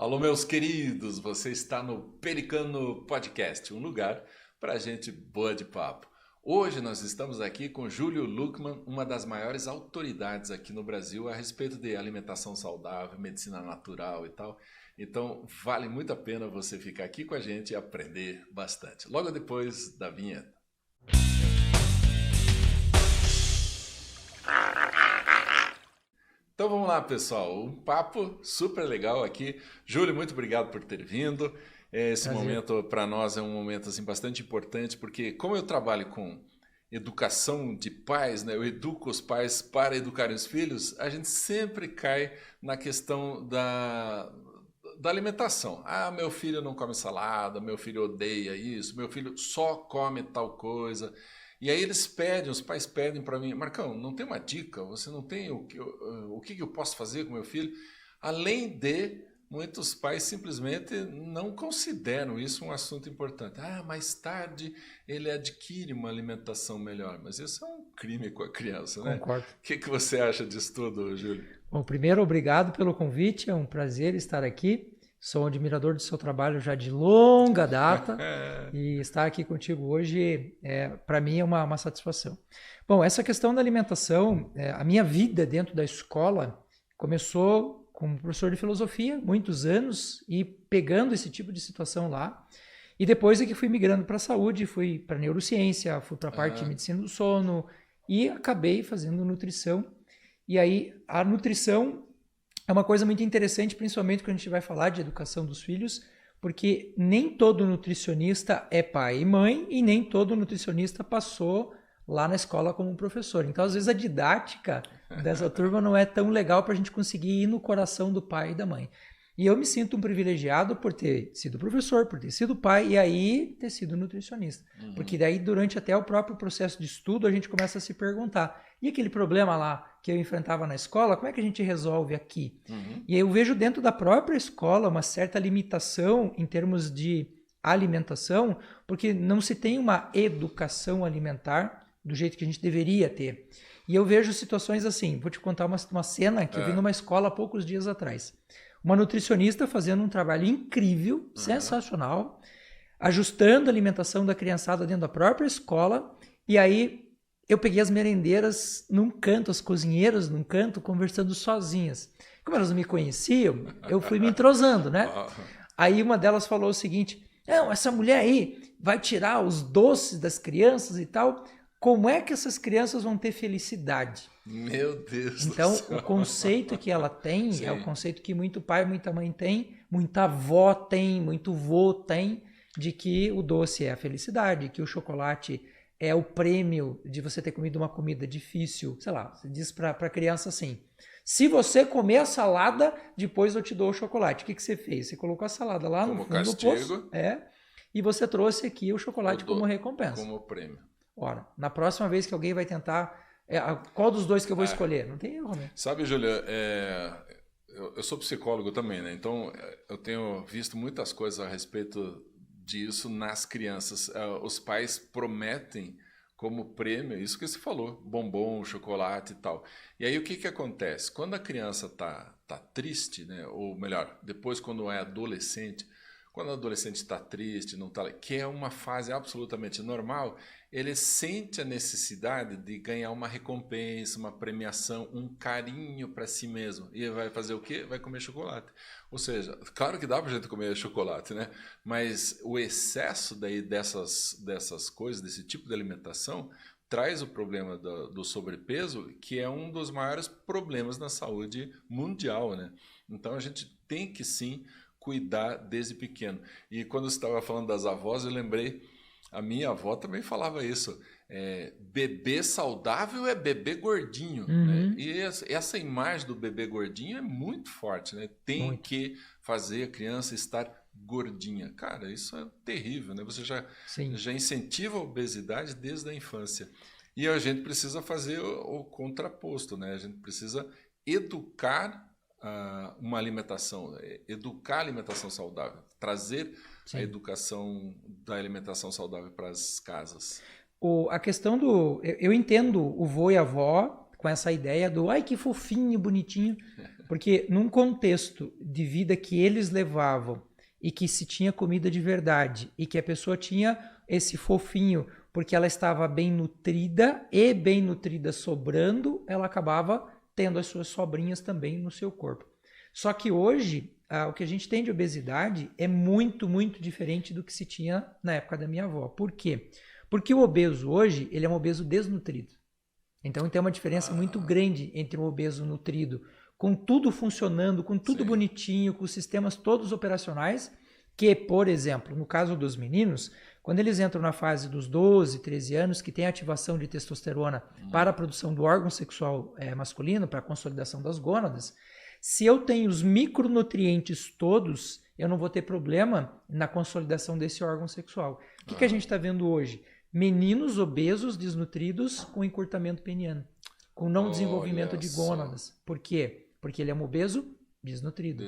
Alô, meus queridos, você está no Pericano Podcast, um lugar para gente boa de papo. Hoje nós estamos aqui com Júlio Luckmann, uma das maiores autoridades aqui no Brasil a respeito de alimentação saudável, medicina natural e tal. Então, vale muito a pena você ficar aqui com a gente e aprender bastante. Logo depois da vinheta. Então vamos lá, pessoal, um papo super legal aqui. Júlio, muito obrigado por ter vindo. Esse momento para nós é um momento assim, bastante importante, porque como eu trabalho com educação de pais, né, eu educo os pais para educarem os filhos, a gente sempre cai na questão da alimentação. Ah, meu filho não come salada, meu filho odeia isso, meu filho só come tal coisa. E aí eles pedem, os pais pedem para mim, Marcão, não tem uma dica? Você não tem o que eu posso fazer com meu filho? Além de, muitos pais simplesmente não consideram isso um assunto importante. Ah, mais tarde ele adquire uma alimentação melhor. Mas isso é um crime com a criança, né? Concordo. O que você acha disso tudo, Júlio? Bom, primeiro, obrigado pelo convite, é um prazer estar aqui. Sou um admirador do seu trabalho já de longa data e estar aqui contigo hoje, para mim, é uma satisfação. Bom, essa questão da alimentação, a minha vida dentro da escola começou como professor de filosofia, muitos anos, e pegando esse tipo de situação lá. E depois é que fui migrando para a saúde, fui para a neurociência, fui para a parte de medicina do sono e acabei fazendo nutrição. E aí, a nutrição é uma coisa muito interessante, principalmente quando a gente vai falar de educação dos filhos, porque nem todo nutricionista é pai e mãe e nem todo nutricionista passou lá na escola como professor. Então, às vezes, a didática dessa turma não é tão legal para a gente conseguir ir no coração do pai e da mãe. E eu me sinto um privilegiado por ter sido professor, por ter sido pai e aí ter sido nutricionista. Porque daí, durante até o próprio processo de estudo, a gente começa a se perguntar, e aquele problema lá que eu enfrentava na escola, como é que a gente resolve aqui? E aí eu vejo dentro da própria escola uma certa limitação em termos de alimentação, porque não se tem uma educação alimentar do jeito que a gente deveria ter. E eu vejo situações assim, vou te contar uma cena que eu vi numa escola há poucos dias atrás. Uma nutricionista fazendo um trabalho incrível, sensacional, ajustando a alimentação da criançada dentro da própria escola, e aí eu peguei as merendeiras num canto, as cozinheiras num canto, conversando sozinhas. Como elas não me conheciam, eu fui me entrosando, né? Aí uma delas falou o seguinte, não, essa mulher aí vai tirar os doces das crianças e tal, como é que essas crianças vão ter felicidade? Meu Deus Então, do céu. o conceito que ela tem Sim. é o conceito que muito pai, muita mãe tem, muita avó tem, muito vô tem, de que o doce é a felicidade, que o chocolate é o prêmio de você ter comido uma comida difícil. Sei lá, você diz para a criança assim, se você comer a salada, depois eu te dou o chocolate. O que você fez? Você colocou a salada lá no fundo do poço, e você trouxe aqui o chocolate como recompensa. Como prêmio. Ora, na próxima vez que alguém vai tentar, qual dos dois que eu vou escolher? Não tem erro, né? Sabe, Júlia, eu sou psicólogo também, né? Então eu tenho visto muitas coisas a respeito disso nas crianças. Os pais prometem como prêmio, isso que você falou, bombom, chocolate e tal. E aí o que acontece? Quando a criança tá triste, né? Ou melhor, depois quando é adolescente, quando o adolescente está triste, não tá, que é uma fase absolutamente normal, ele sente a necessidade de ganhar uma recompensa, uma premiação, um carinho para si mesmo. E vai fazer o quê? Vai comer chocolate. Ou seja, claro que dá para a gente comer chocolate, né? Mas o excesso daí dessas coisas, desse tipo de alimentação, traz o problema do sobrepeso, que é um dos maiores problemas na saúde mundial, né? Então a gente tem que sim cuidar desde pequeno. E quando você estava falando das avós, eu lembrei, a minha avó também falava isso, bebê saudável é bebê gordinho, né? E essa imagem do bebê gordinho é muito forte, né? Tem que fazer a criança estar gordinha. Cara, isso é terrível, né? Você já incentiva a obesidade desde a infância. E a gente precisa fazer o contraposto, né? A gente precisa educar uma alimentação, educar a alimentação saudável, trazer a educação da alimentação saudável para as casas. A questão eu entendo o vô e a avó com essa ideia do ai que fofinho, bonitinho, Porque num contexto de vida que eles levavam e que se tinha comida de verdade e que a pessoa tinha esse fofinho porque ela estava bem nutrida e bem nutrida sobrando, ela acabava tendo as suas sobrinhas também no seu corpo. Só que hoje, o que a gente tem de obesidade é muito, muito diferente do que se tinha na época da minha avó. Por quê? Porque o obeso hoje, ele é um obeso desnutrido. Então tem uma diferença muito grande entre um obeso nutrido, com tudo funcionando, com tudo bonitinho, com os sistemas todos operacionais, que, por exemplo, no caso dos meninos, quando eles entram na fase dos 12, 13 anos, que tem ativação de testosterona para a produção do órgão sexual masculino, para a consolidação das gônadas, se eu tenho os micronutrientes todos, eu não vou ter problema na consolidação desse órgão sexual. O que a gente está vendo hoje? Meninos obesos, desnutridos, com encurtamento peniano, com não desenvolvimento de gônadas. Por quê? Porque ele é um obeso desnutrido.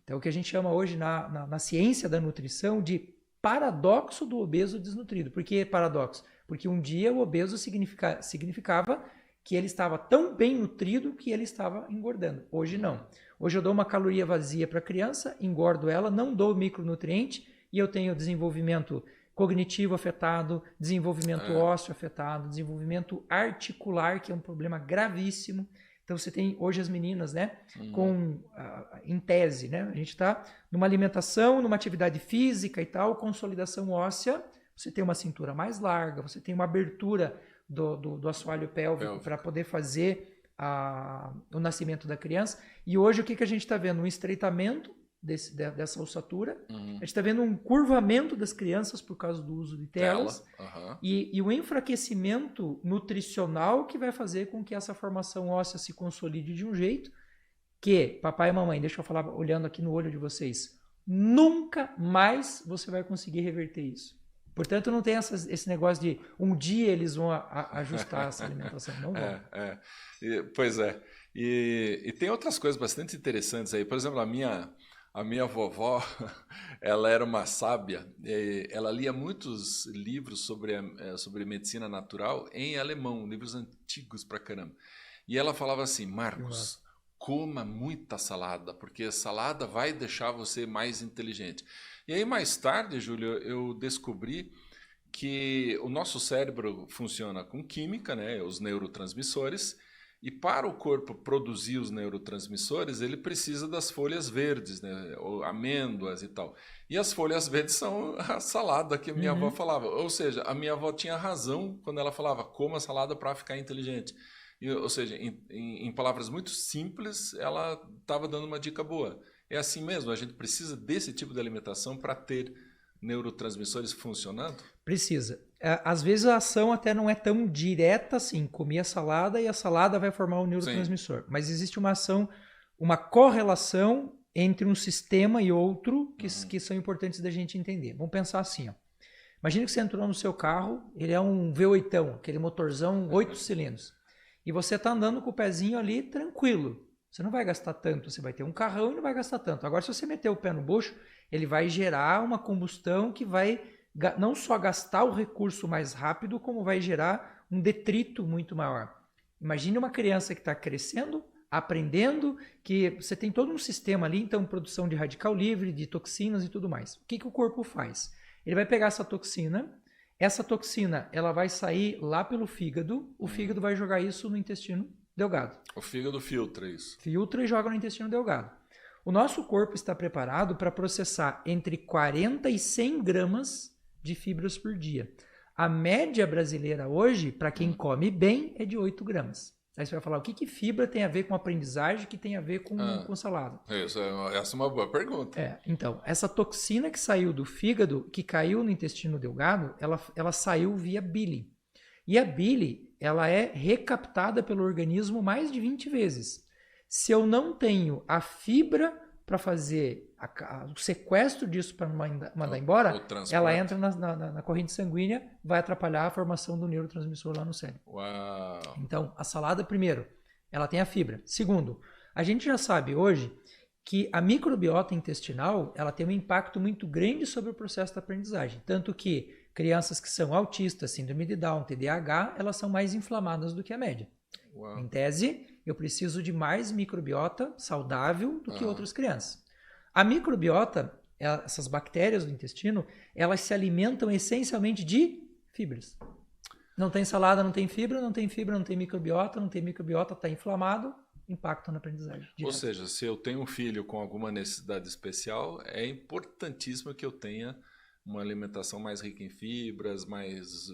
Então, o que a gente chama hoje na ciência da nutrição de paradoxo do obeso desnutrido. Por que paradoxo? Porque um dia o obeso significava que ele estava tão bem nutrido que ele estava engordando. Hoje não. Hoje eu dou uma caloria vazia para a criança, engordo ela, não dou micronutriente e eu tenho desenvolvimento cognitivo afetado, desenvolvimento ósseo afetado, desenvolvimento articular, que é um problema gravíssimo. Então você tem hoje as meninas, né, em tese, né, a gente está numa alimentação, numa atividade física e tal, consolidação óssea, você tem uma cintura mais larga, você tem uma abertura do assoalho pélvico para poder fazer o nascimento da criança. E hoje o que a gente está vendo? Um estreitamento dessa ossatura. A gente está vendo um curvamento das crianças por causa do uso de telas. E o enfraquecimento nutricional que vai fazer com que essa formação óssea se consolide de um jeito que, papai e mamãe, deixa eu falar olhando aqui no olho de vocês, nunca mais você vai conseguir reverter isso. Portanto, não tem esse negócio de um dia eles vão ajustar essa alimentação. Não vão. Pois é. E tem outras coisas bastante interessantes aí. Por exemplo, a minha vovó, ela era uma sábia. Ela lia muitos livros sobre medicina natural em alemão, livros antigos pra caramba. E ela falava assim, Marcos, coma muita salada, porque salada vai deixar você mais inteligente. E aí, mais tarde, Júlio, eu descobri que o nosso cérebro funciona com química, né, os neurotransmissores, e para o corpo produzir os neurotransmissores, ele precisa das folhas verdes, né, amêndoas e tal. E as folhas verdes são a salada que a minha avó falava. Ou seja, a minha avó tinha razão quando ela falava, coma salada para ficar inteligente. Ou seja, em palavras muito simples, ela estava dando uma dica boa. É assim mesmo? A gente precisa desse tipo de alimentação para ter neurotransmissores funcionando? Precisa. Às vezes a ação até não é tão direta assim. Comer a salada e a salada vai formar um neurotransmissor. Sim. Mas existe uma ação, uma correlação entre um sistema e outro que são importantes da gente entender. Vamos pensar assim, ó. Imagina que você entrou no seu carro, ele é um V8, aquele motorzão 8 cilindros. E você está andando com o pezinho ali tranquilo. Você não vai gastar tanto, você vai ter um carrão e não vai gastar tanto. Agora, se você meter o pé no bucho, ele vai gerar uma combustão que vai não só gastar o recurso mais rápido, como vai gerar um detrito muito maior. Imagine uma criança que está crescendo, aprendendo, que você tem todo um sistema ali, então produção de radical livre, de toxinas e tudo mais. O que o corpo faz? Ele vai pegar essa toxina ela vai sair lá pelo fígado, o fígado vai jogar isso no intestino delgado. O fígado filtra isso. Filtra e joga no intestino delgado. O nosso corpo está preparado para processar entre 40 e 100 gramas de fibras por dia. A média brasileira hoje, para quem come bem, é de 8 gramas. Aí você vai falar, o que fibra tem a ver com aprendizagem, que tem a ver com salada? Essa é uma boa pergunta. Então, essa toxina que saiu do fígado, que caiu no intestino delgado, ela saiu via bile. E a bile, ela é recaptada pelo organismo mais de 20 vezes. Se eu não tenho a fibra para fazer o sequestro disso para mandar embora, ela entra na corrente sanguínea, vai atrapalhar a formação do neurotransmissor lá no cérebro. Uau. Então, a salada, primeiro, ela tem a fibra. Segundo, a gente já sabe hoje que a microbiota intestinal ela tem um impacto muito grande sobre o processo da aprendizagem. Tanto que crianças que são autistas, síndrome de Down, TDAH, elas são mais inflamadas do que a média. Uau. Em tese, eu preciso de mais microbiota saudável do que outras crianças. A microbiota, essas bactérias do intestino, elas se alimentam essencialmente de fibras. Não tem salada, não tem fibra, não tem microbiota, está inflamado, impacto na aprendizagem. Ou seja, se eu tenho um filho com alguma necessidade especial, é importantíssimo que eu tenha uma alimentação mais rica em fibras, mais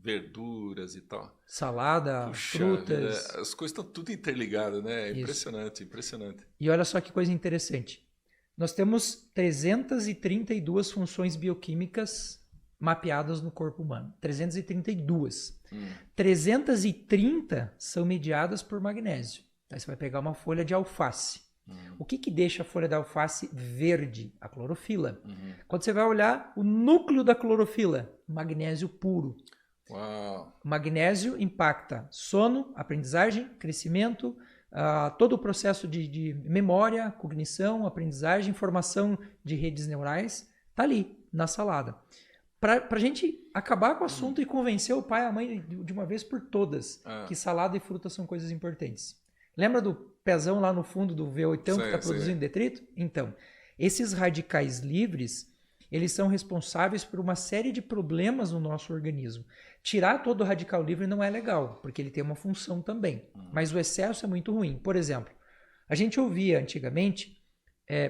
verduras e tal. Salada, frutas. As coisas estão tudo interligadas, né? É impressionante, impressionante. E olha só que coisa interessante. Nós temos 332 funções bioquímicas mapeadas no corpo humano. 332. 330 são mediadas por magnésio. Aí você vai pegar uma folha de alface. O que deixa a folha de alface verde? A clorofila. Quando você vai olhar o núcleo da clorofila, magnésio puro. Uau. O magnésio impacta sono, aprendizagem, crescimento, todo o processo de memória, cognição, aprendizagem, formação de redes neurais. Está ali, na salada. Para a gente acabar com o assunto e convencer o pai e a mãe de uma vez por todas que salada e fruta são coisas importantes. Lembra do pezão lá no fundo do V8 que está produzindo detrito? Então, esses radicais livres, eles são responsáveis por uma série de problemas no nosso organismo. Tirar todo o radical livre não é legal, porque ele tem uma função também. Mas o excesso é muito ruim. Por exemplo, a gente ouvia antigamente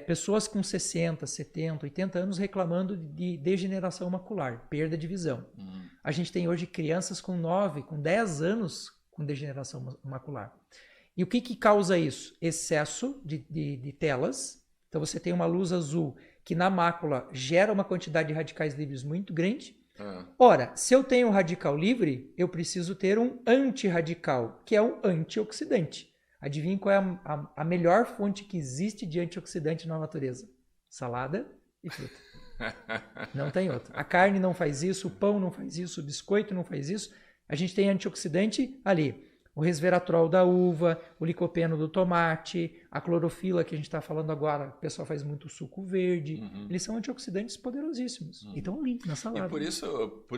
pessoas com 60, 70, 80 anos reclamando de degeneração macular, perda de visão. A gente tem hoje crianças com 9, com 10 anos com degeneração macular. E o que causa isso? Excesso de telas. Então você tem uma luz azul que na mácula gera uma quantidade de radicais livres muito grande. Ora, se eu tenho um radical livre, eu preciso ter um antirradical, que é um antioxidante. Adivinha qual é a melhor fonte que existe de antioxidante na natureza? Salada e fruta. Não tem outra. A carne não faz isso, o pão não faz isso, o biscoito não faz isso. A gente tem antioxidante ali. O resveratrol da uva, o licopeno do tomate, a clorofila que a gente está falando agora, o pessoal faz muito suco verde. Eles são antioxidantes poderosíssimos. E estão ali na salada. E por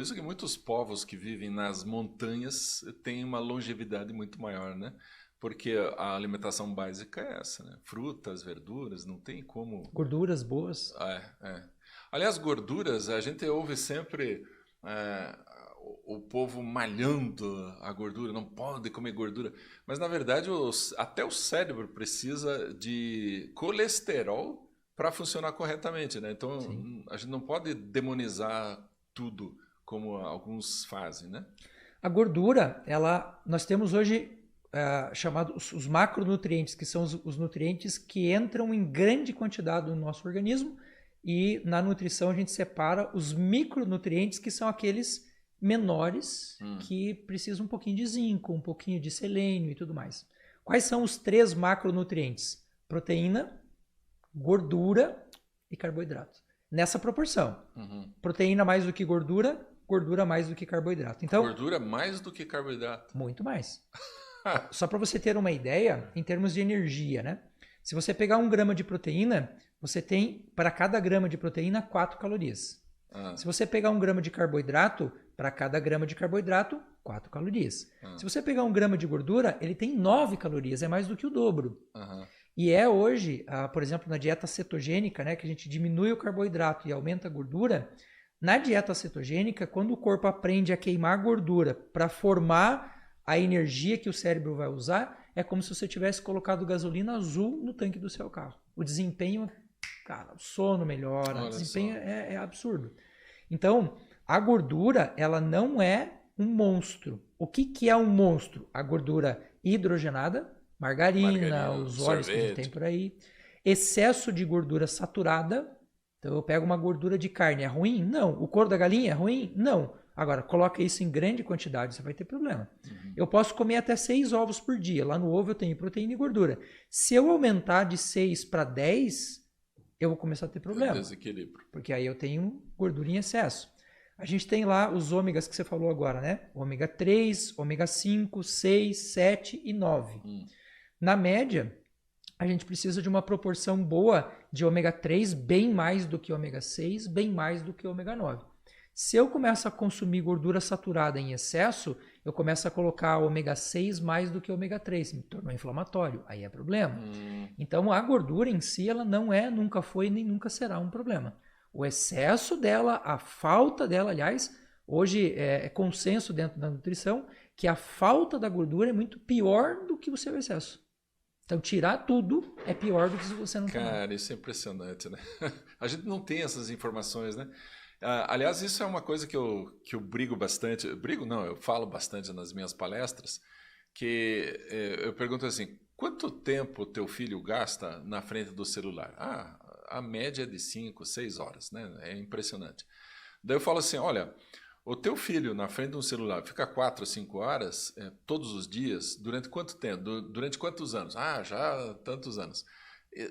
isso que muitos povos que vivem nas montanhas têm uma longevidade muito maior, né? Porque a alimentação básica é essa, né? Frutas, verduras, não tem como... Gorduras boas. Aliás, gorduras, a gente ouve sempre o povo malhando a gordura, não pode comer gordura. Mas, na verdade, até o cérebro precisa de colesterol para funcionar corretamente, né? Então, a gente não pode demonizar tudo como alguns fazem, né? A gordura, nós temos hoje... chamados os macronutrientes, que são os nutrientes que entram em grande quantidade no nosso organismo, e na nutrição a gente separa os micronutrientes, que são aqueles menores que precisam um pouquinho de zinco, um pouquinho de selênio e tudo mais. Quais são os 3 macronutrientes? Proteína, gordura e carboidrato. Nessa proporção. Proteína mais do que gordura, gordura mais do que carboidrato. Então, gordura mais do que carboidrato? Muito mais. Só para você ter uma ideia, em termos de energia, né? Se você pegar 1 grama de proteína, você tem, para cada grama de proteína, 4 calorias. Se você pegar 1 grama de carboidrato, para cada grama de carboidrato, 4 calorias. Se você pegar 1 grama de gordura, ele tem 9 calorias, é mais do que o dobro. E hoje, por exemplo, na dieta cetogênica, né, que a gente diminui o carboidrato e aumenta a gordura, na dieta cetogênica, quando o corpo aprende a queimar gordura para formar a energia que o cérebro vai usar, é como se você tivesse colocado gasolina azul no tanque do seu carro. O desempenho, cara, o sono melhora, o desempenho é absurdo. Então, a gordura, ela não é um monstro. O que é um monstro? A gordura hidrogenada, margarina, os óleos que a gente tem por aí. Excesso de gordura saturada. Então, eu pego uma gordura de carne, é ruim? Não. O couro da galinha é ruim? Não. Agora, coloca isso em grande quantidade, você vai ter problema. Eu posso comer até 6 ovos por dia. Lá no ovo eu tenho proteína e gordura. Se eu aumentar de 6 para 10, eu vou começar a ter problema. Desequilíbrio. Porque aí eu tenho gordura em excesso. A gente tem lá os ômegas que você falou agora, né? Ômega 3, ômega 5, 6, 7 e 9. Na média, a gente precisa de uma proporção boa de ômega 3, bem mais do que ômega 6, bem mais do que ômega 9. Se eu começo a consumir gordura saturada em excesso, eu começo a colocar ômega 6 mais do que ômega 3, me tornou inflamatório, aí é problema. Então a gordura em si, ela não é, nunca foi nem nunca será um problema. O excesso dela, a falta dela, aliás, hoje é consenso dentro da nutrição que a falta da gordura é muito pior do que o seu excesso. Então, tirar tudo é pior do que se você não tomar. Cara, isso é impressionante, né? A gente não tem essas informações, né? Aliás, isso é uma coisa que eu brigo bastante. Brigo não, eu falo bastante nas minhas palestras, que eu pergunto assim, quanto tempo teu filho gasta na frente do celular? A média é de 5, 6 horas, né? É impressionante. Daí eu falo assim, olha, o teu filho na frente de um celular fica 4 ou 5 horas todos os dias, durante quanto tempo? Durante quantos anos? Já tantos anos.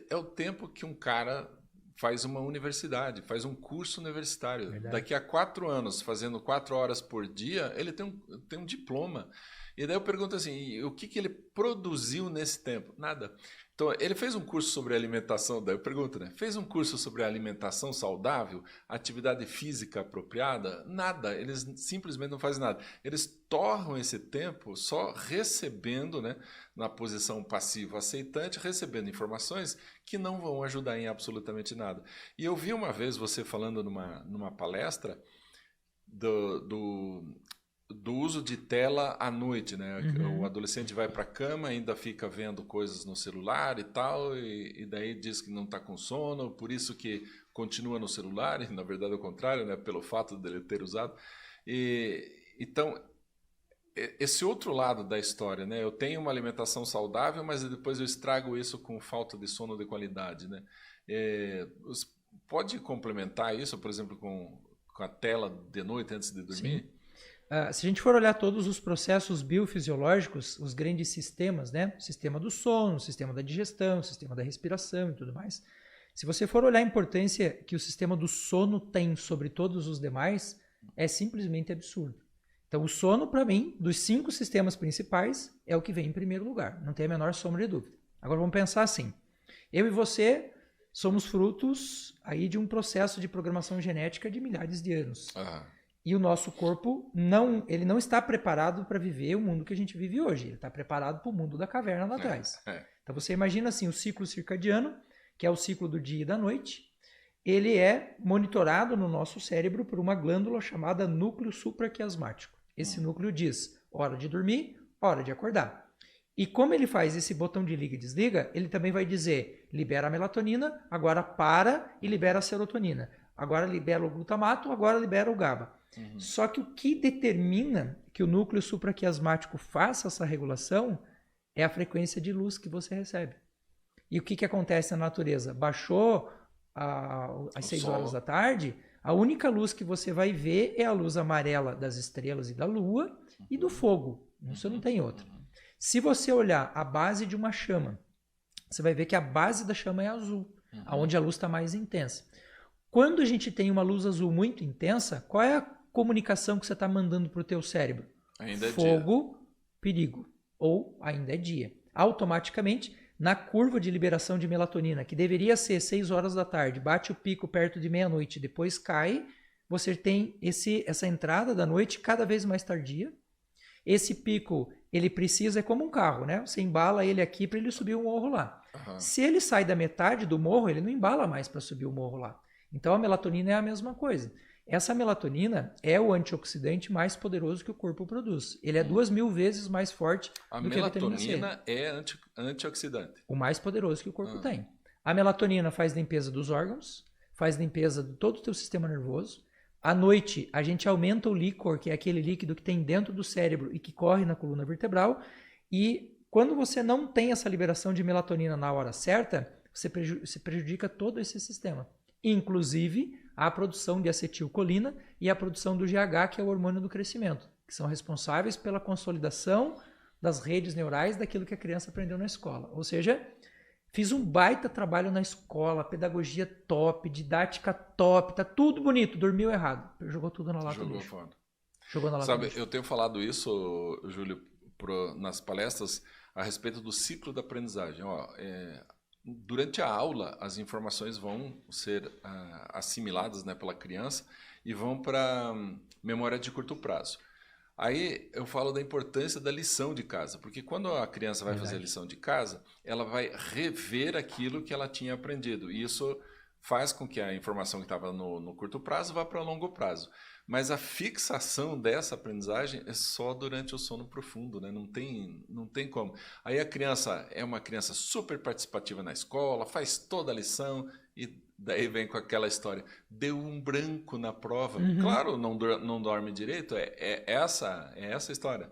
É o tempo que um cara faz uma universidade, faz um curso universitário. Verdade. Daqui a 4 anos, fazendo 4 horas por dia, ele tem um diploma. E daí eu pergunto assim, o que ele produziu nesse tempo? Nada. Então, ele fez um curso sobre alimentação, daí eu pergunto, né? Fez um curso sobre alimentação saudável, atividade física apropriada? Nada, eles simplesmente não fazem nada. Eles torram esse tempo só recebendo, né, na posição passivo-aceitante, recebendo informações que não vão ajudar em absolutamente nada. E eu vi uma vez você falando numa palestra do uso de tela à noite, né? O adolescente vai para a cama, ainda fica vendo coisas no celular e tal, e daí diz que não está com sono, por isso que continua no celular, e na verdade é o contrário, né? Pelo fato dele ter usado. Então, esse outro lado da história, né? Eu tenho uma alimentação saudável, mas depois eu estrago isso com falta de sono de qualidade, né? Pode complementar isso, por exemplo, com a tela de noite antes de dormir? Sim. Se a gente for olhar todos os processos biofisiológicos, os grandes sistemas, né? O sistema do sono, o sistema da digestão, o sistema da respiração e tudo mais. Se você for olhar a importância que o sistema do sono tem sobre todos os demais, é simplesmente absurdo. Então, o sono, para mim, dos 5 sistemas principais, é o que vem em primeiro lugar. Não tem a menor sombra de dúvida. Agora, vamos pensar assim. Eu e você somos frutos aí de um processo de programação genética de milhares de anos. E o nosso corpo ele não está preparado para viver o mundo que a gente vive hoje. Ele está preparado para o mundo da caverna lá atrás. Então você imagina assim, o ciclo circadiano, que é o ciclo do dia e da noite, ele é monitorado no nosso cérebro por uma glândula chamada núcleo supraquiasmático. Esse núcleo diz hora de dormir, hora de acordar. E como ele faz esse botão de liga e desliga, ele também vai dizer, libera a melatonina, agora para e libera a serotonina. Agora libera o glutamato, agora libera o GABA. Só que o que determina que o núcleo supraquiasmático faça essa regulação é a frequência de luz que você recebe. E o que acontece na natureza? Baixou às 6 horas da tarde, a única luz que você vai ver é a luz amarela das estrelas e da lua e do fogo. Você não tem outra. Se você olhar a base de uma chama, você vai ver que a base da chama é azul, onde a luz está mais intensa. Quando a gente tem uma luz azul muito intensa, qual é a comunicação que você está mandando para o teu cérebro? Ainda é fogo, dia. Perigo. Ou ainda é dia. Automaticamente, na curva de liberação de melatonina, que deveria ser 6 horas da tarde, bate o pico perto de meia-noite, depois cai, você tem essa entrada da noite cada vez mais tardia. Esse pico, ele precisa, é como um carro, né? Você embala ele aqui para ele subir o morro lá. Se ele sai da metade do morro, ele não embala mais para subir o morro lá. Então a melatonina é a mesma coisa. Essa melatonina é o antioxidante mais poderoso que o corpo produz. Ele é 2.000 vezes mais forte do que a vitamina C. A melatonina é antioxidante. O mais poderoso que o corpo tem. A melatonina faz limpeza dos órgãos, faz limpeza de todo o teu sistema nervoso. À noite, a gente aumenta o líquor, que é aquele líquido que tem dentro do cérebro e que corre na coluna vertebral. E quando você não tem essa liberação de melatonina na hora certa, você prejudica todo esse sistema. Inclusive a produção de acetilcolina e a produção do GH, que é o hormônio do crescimento, que são responsáveis pela consolidação das redes neurais daquilo que a criança aprendeu na escola. Ou seja, fiz um baita trabalho na escola, pedagogia top, didática top, tá tudo bonito, dormiu errado. Jogou tudo na lata do lixo. Jogou na lata do lixo. Eu tenho falado isso, Júlio, nas palestras a respeito do ciclo da aprendizagem. Durante a aula, as informações vão ser assimiladas, né, pela criança e vão para memória de curto prazo. Aí eu falo da importância da lição de casa, porque quando a criança vai fazer a lição de casa, ela vai rever aquilo que ela tinha aprendido. E isso faz com que a informação que estava no curto prazo vá para o longo prazo. Mas a fixação dessa aprendizagem é só durante o sono profundo, né? Não tem como. Aí a criança é uma criança super participativa na escola, faz toda a lição e daí vem com aquela história. Deu um branco na prova. Claro, não dorme direito. É essa a história.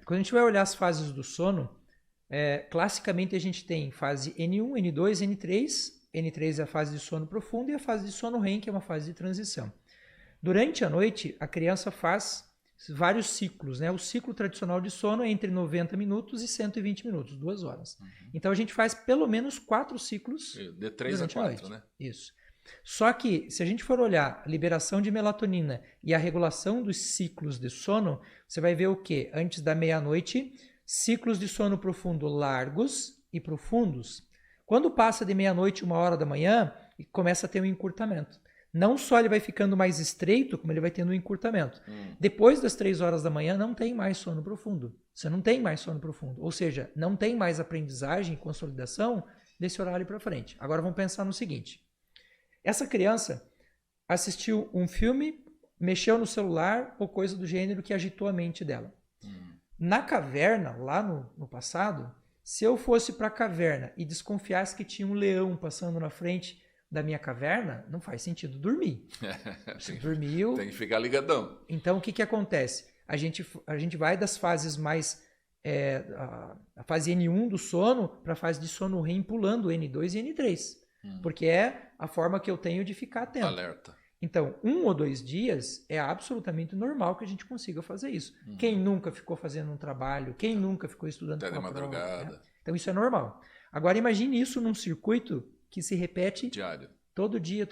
Quando a gente vai olhar as fases do sono, classicamente a gente tem fase N1, N2, N3. N3 é a fase de sono profundo e a fase de sono REM, que é uma fase de transição. Durante a noite, a criança faz vários ciclos, né? O ciclo tradicional de sono é entre 90 minutos e 120 minutos, 2 horas. Então a gente faz pelo menos 4 ciclos de 3 a 4, né? Isso. Só que, se a gente for olhar a liberação de melatonina e a regulação dos ciclos de sono, você vai ver o quê? Antes da meia-noite, ciclos de sono profundo largos e profundos. Quando passa de meia-noite, 1h da manhã, começa a ter um encurtamento. Não só ele vai ficando mais estreito, como ele vai tendo um encurtamento. Depois das 3 horas da manhã, não tem mais sono profundo. Você não tem mais sono profundo. Ou seja, não tem mais aprendizagem e consolidação desse horário para frente. Agora vamos pensar no seguinte. Essa criança assistiu um filme, mexeu no celular ou coisa do gênero que agitou a mente dela. Na caverna, lá no passado, se eu fosse para a caverna e desconfiasse que tinha um leão passando na frente da minha caverna, não faz sentido dormir. Você dormiu... Tem que ficar ligadão. Então, o que acontece? A gente vai das fases mais... a fase N1 do sono para a fase de sono REM pulando N2 e N3. Porque é a forma que eu tenho de ficar atento. Alerta. Então, 1 ou 2 dias é absolutamente normal que a gente consiga fazer isso. Quem nunca ficou fazendo um trabalho, quem nunca ficou estudando até de madrugada. Prova, né? Então, isso é normal. Agora, imagine isso num circuito que se repete diário. Todo dia.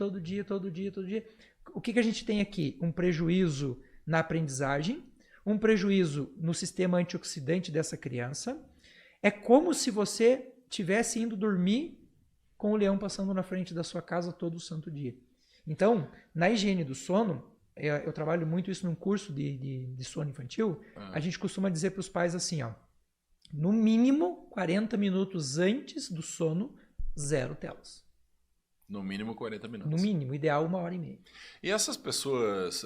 O que a gente tem aqui? Um prejuízo na aprendizagem, um prejuízo no sistema antioxidante dessa criança. É como se você estivesse indo dormir com o leão passando na frente da sua casa todo santo dia. Então, na higiene do sono, eu trabalho muito isso num curso de sono infantil, a gente costuma dizer para os pais assim, ó, no mínimo 40 minutos antes do sono, 0 telas. No mínimo 40 minutos. No mínimo, ideal 1h30. E essas pessoas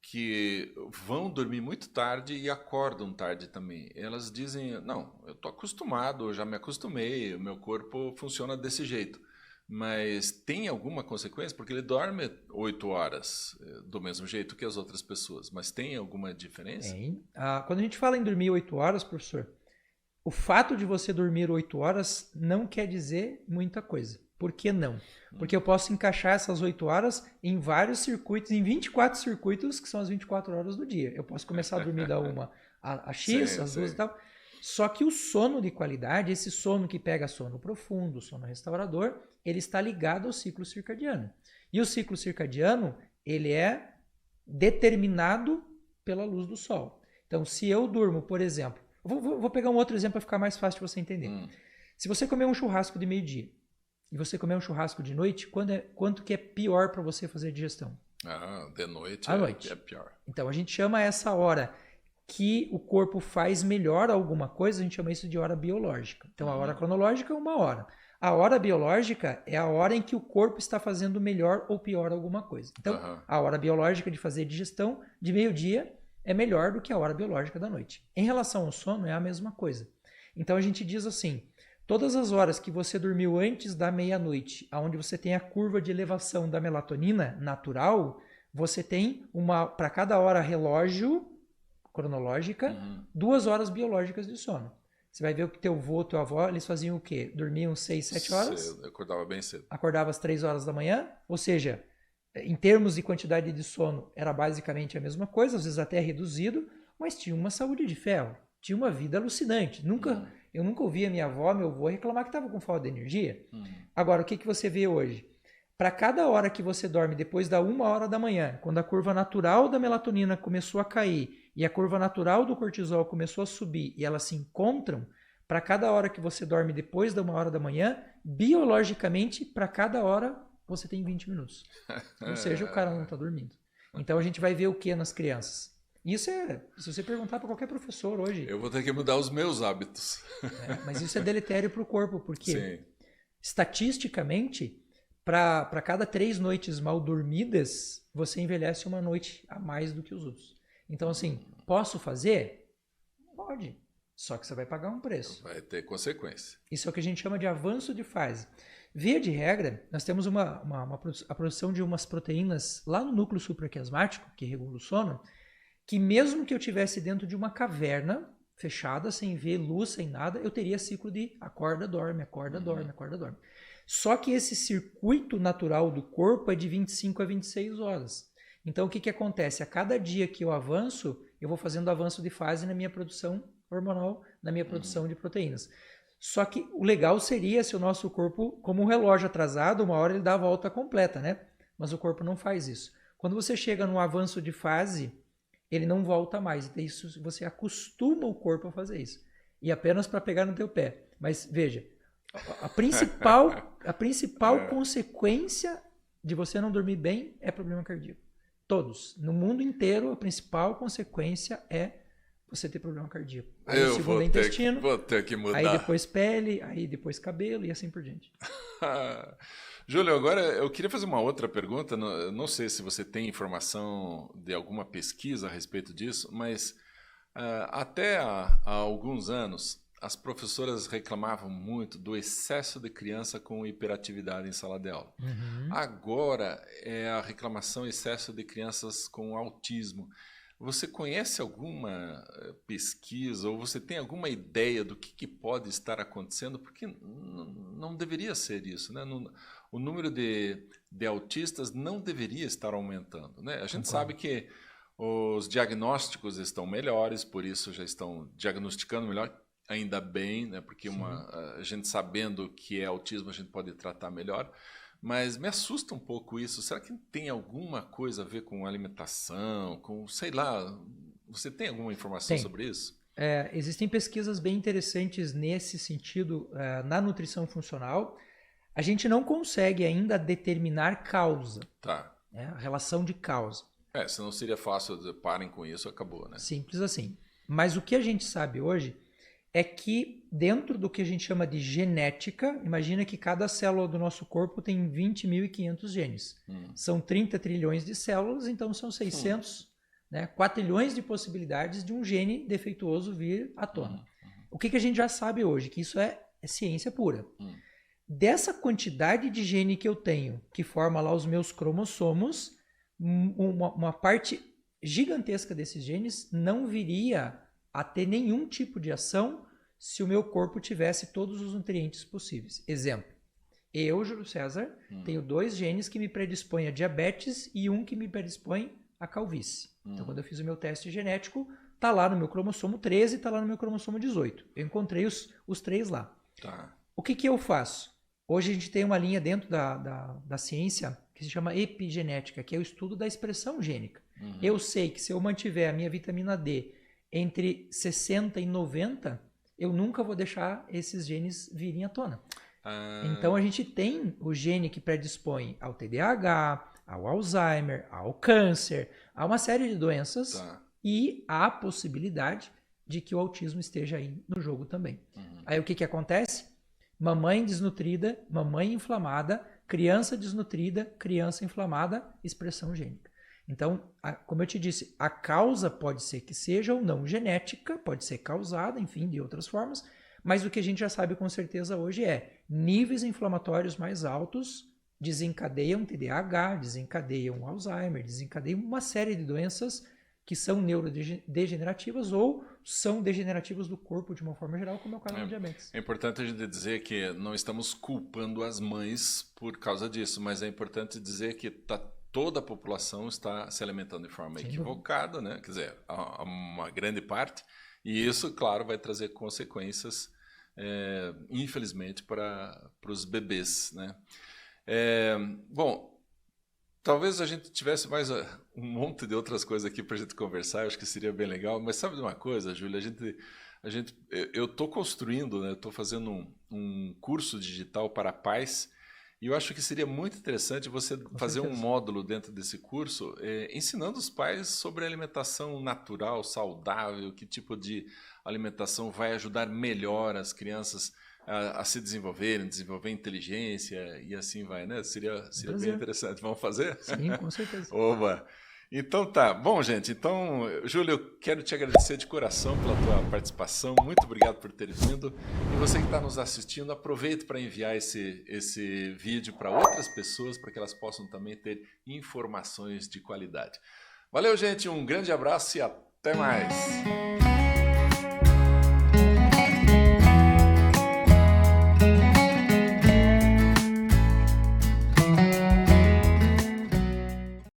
que vão dormir muito tarde e acordam tarde também, elas dizem, não, eu tô acostumado, eu já me acostumei, o meu corpo funciona desse jeito. Mas tem alguma consequência? Porque ele dorme 8 horas do mesmo jeito que as outras pessoas. Mas tem alguma diferença? Tem. Quando a gente fala em dormir 8 horas, professor, o fato de você dormir 8 horas não quer dizer muita coisa. Por que não? Porque eu posso encaixar essas 8 horas em vários circuitos, em 24 circuitos, que são as 24 horas do dia. Eu posso começar a dormir da 1 a X, às 2 e tal. Só que o sono de qualidade, esse sono que pega sono profundo, sono restaurador, ele está ligado ao ciclo circadiano. E o ciclo circadiano, ele é determinado pela luz do sol. Então, se eu durmo, por exemplo... Vou pegar um outro exemplo para ficar mais fácil de você entender. Se você comer um churrasco de meio-dia e você comer um churrasco de noite, quanto que é pior para você fazer a digestão? De noite, noite é pior. Então, a gente chama essa hora que o corpo faz melhor alguma coisa, a gente chama isso de hora biológica. Então, a hora cronológica é 1 hora. A hora biológica é a hora em que o corpo está fazendo melhor ou pior alguma coisa. Então, a hora biológica de fazer digestão de meio-dia é melhor do que a hora biológica da noite. Em relação ao sono, é a mesma coisa. Então, a gente diz assim, todas as horas que você dormiu antes da meia-noite, onde você tem a curva de elevação da melatonina natural, você tem para cada hora relógio cronológica, 2 horas biológicas de sono. Você vai ver que teu avô, tua avó, eles faziam o quê? Dormiam 6, 7 horas. Cedo, eu acordava bem cedo. Acordava às 3 horas da manhã, ou seja, em termos de quantidade de sono, era basicamente a mesma coisa, às vezes até reduzido, mas tinha uma saúde de ferro, tinha uma vida alucinante. Eu nunca ouvi a minha avó, meu avô reclamar que estava com falta de energia. Agora, o que você vê hoje? Para cada hora que você dorme depois da 1h da manhã, quando a curva natural da melatonina começou a cair e a curva natural do cortisol começou a subir e elas se encontram, para cada hora que você dorme depois da 1h da manhã, biologicamente, para cada hora você tem 20 minutos. Ou seja, o cara não está dormindo. Então a gente vai ver o que nas crianças? Isso se você perguntar para qualquer professor hoje. Eu vou ter que mudar os meus hábitos. Mas isso é deletério para o corpo, porque Sim. estatisticamente, para cada 3 noites mal dormidas, você envelhece uma noite a mais do que os outros. Então, assim, posso fazer? Pode. Só que você vai pagar um preço. Vai ter consequência. Isso é o que a gente chama de avanço de fase. Via de regra, nós temos a produção de umas proteínas lá no núcleo supraquiasmático, que regula o sono, que mesmo que eu tivesse dentro de uma caverna fechada, sem ver luz, sem nada, eu teria ciclo de acorda, dorme, acorda, dorme, acorda, dorme. Só que esse circuito natural do corpo é de 25 a 26 horas. Então, o que acontece? A cada dia que eu avanço, eu vou fazendo avanço de fase na minha produção hormonal, na minha produção de proteínas. Só que o legal seria se o nosso corpo, como um relógio atrasado, uma hora ele dá a volta completa, né? Mas o corpo não faz isso. Quando você chega num avanço de fase, ele não volta mais. Isso você acostuma o corpo a fazer isso. E apenas para pegar no teu pé. Mas veja, a principal consequência de você não dormir bem é problema cardíaco. Todos. No mundo inteiro, a principal consequência é você ter problema cardíaco. Aí o segundo é intestino, vou ter que mudar. Aí depois pele, aí depois cabelo e assim por diante. Júlio, agora eu queria fazer uma outra pergunta. Não sei se você tem informação de alguma pesquisa a respeito disso, mas até há alguns anos as professoras reclamavam muito do excesso de criança com hiperatividade em sala de aula. Agora é a reclamação excesso de crianças com autismo. Você conhece alguma pesquisa ou você tem alguma ideia do que pode estar acontecendo? Porque não deveria ser isso, né? O número de autistas não deveria estar aumentando, né? A gente sabe que os diagnósticos estão melhores, por isso já estão diagnosticando melhor, ainda bem, né? Porque a gente sabendo o que é autismo, a gente pode tratar melhor. Mas me assusta um pouco isso. Será que tem alguma coisa a ver com alimentação, com, sei lá, você tem alguma informação sobre isso? Existem pesquisas bem interessantes nesse sentido na nutrição funcional. A gente não consegue ainda determinar causa, a relação de causa. Senão seria fácil dizer, parem com isso, acabou, né? Simples assim. Mas o que a gente sabe hoje é que dentro do que a gente chama de genética, imagina que cada célula do nosso corpo tem 20.500 genes. São 30 trilhões de células, então são 600, 4 trilhões de possibilidades de um gene defeituoso vir à tona. O que a gente já sabe hoje? Que isso é ciência pura. Dessa quantidade de gene que eu tenho, que forma lá os meus cromossomos, uma parte gigantesca desses genes não viria a ter nenhum tipo de ação se o meu corpo tivesse todos os nutrientes possíveis. Exemplo, eu, Júlio César, tenho 2 genes que me predispõem a diabetes e um que me predispõe a calvície. Então, quando eu fiz o meu teste genético, tá lá no meu cromossomo 13 e tá lá no meu cromossomo 18. Eu encontrei os 3 lá. O que eu faço? Hoje a gente tem uma linha dentro da ciência que se chama epigenética, que é o estudo da expressão gênica. Eu sei que se eu mantiver a minha vitamina D entre 60 e 90, eu nunca vou deixar esses genes virem à tona. Então a gente tem o gene que predispõe ao TDAH, ao Alzheimer, ao câncer, a uma série de doenças e há a possibilidade de que o autismo esteja aí no jogo também. Aí o que acontece? Mamãe desnutrida, mamãe inflamada, criança desnutrida, criança inflamada, expressão gênica. Então, como eu te disse, a causa pode ser que seja ou não genética, pode ser causada, enfim, de outras formas, mas o que a gente já sabe com certeza hoje é níveis inflamatórios mais altos desencadeiam TDAH, desencadeiam Alzheimer, desencadeiam uma série de doenças que são neurodegenerativas ou são degenerativas do corpo de uma forma geral, como é o caso do diabetes. É importante a gente dizer que não estamos culpando as mães por causa disso, mas é importante dizer que toda a população está se alimentando de forma equivocada, né? Quer dizer, uma grande parte, e isso, claro, vai trazer consequências, infelizmente, para os bebês, né? Bom, talvez a gente tivesse mais um monte de outras coisas aqui para a gente conversar, eu acho que seria bem legal, mas sabe de uma coisa, Júlia? Eu estou construindo, né? Estou fazendo um curso digital para pais E eu acho que seria muito interessante você fazer um módulo dentro desse curso ensinando os pais sobre alimentação natural, saudável, que tipo de alimentação vai ajudar melhor as crianças a se desenvolverem, desenvolver inteligência e assim vai, né? Seria bem interessante. Vamos fazer? Sim, com certeza. Oba! Então tá. Bom, gente, então, Júlio, eu quero te agradecer de coração pela tua participação. Muito obrigado por ter vindo. E você que está nos assistindo, aproveite para enviar esse vídeo para outras pessoas, para que elas possam também ter informações de qualidade. Valeu, gente. Um grande abraço e até mais.